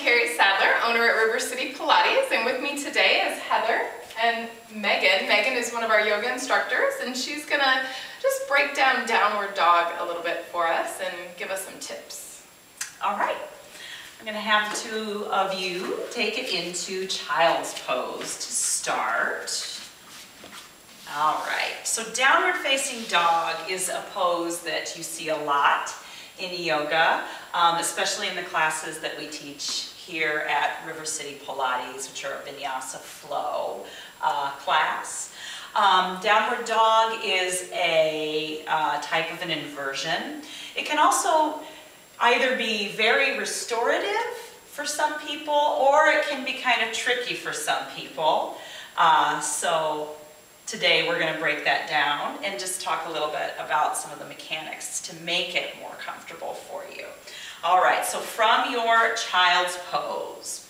Owner at Rivercity Pilates, and with me today is Heather and Megan. Megan is one of our yoga instructors, and she's gonna just break down downward dog a little bit for us and give us some tips. All right, I'm gonna have the two of you take it into child's pose to start. All right, so downward facing dog is a pose that you see a lot in yoga, especially in the classes that we teach here at Rivercity Pilates, which are a vinyasa flow class. Downward dog is a type of an inversion. It can also either be very restorative for some people, or it can be kind of tricky for some people. So today we're going to break that down and just talk a little bit about some of the mechanics to make it more comfortable for you. All right, so from your child's pose,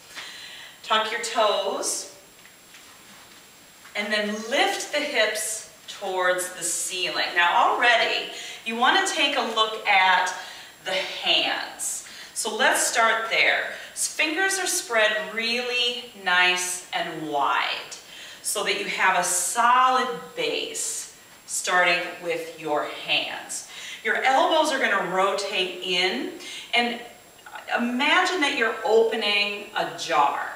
tuck your toes and then lift the hips towards the ceiling. Now already you want to take a look at the hands. So let's start there. Fingers are spread really nice and wide so that you have a solid base starting with your hands. Your elbows are going to rotate in, and imagine that you're opening a jar.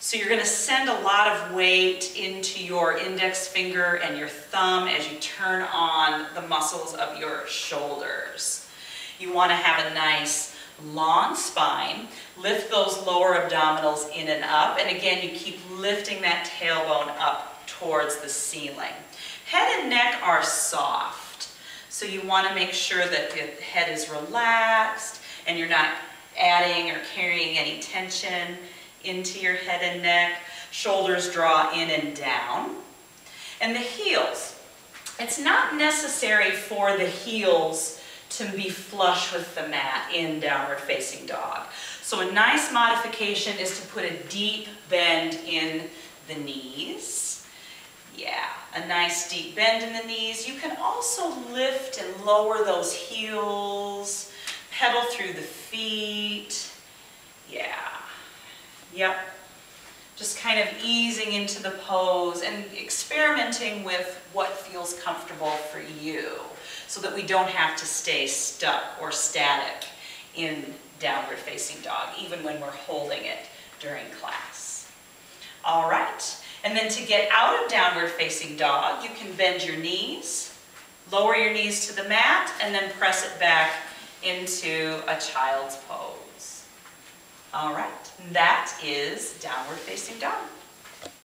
So you're going to send a lot of weight into your index finger and your thumb as you turn on the muscles of your shoulders. You want to have a nice long spine. Lift those lower abdominals in and up, and again you keep lifting that tailbone up towards the ceiling. Head and neck are soft, so you want to make sure that the head is relaxed and you're not adding or carrying any tension into your head and neck. Shoulders draw in and down. And the heels, it's not necessary for the heels to be flush with the mat in downward facing dog. So a nice modification is to put a deep bend in the knees. Yeah, a nice deep bend in the knees. You can also lift and lower those heels, pedal through the feet. Yeah, yep. Just kind of easing into the pose and experimenting with what feels comfortable for you so that we don't have to stay stuck or static in downward facing dog, even when we're holding it during class. All right. And then to get out of downward facing dog, you can bend your knees, lower your knees to the mat, and then press it back into a child's pose. All right, that is downward facing dog.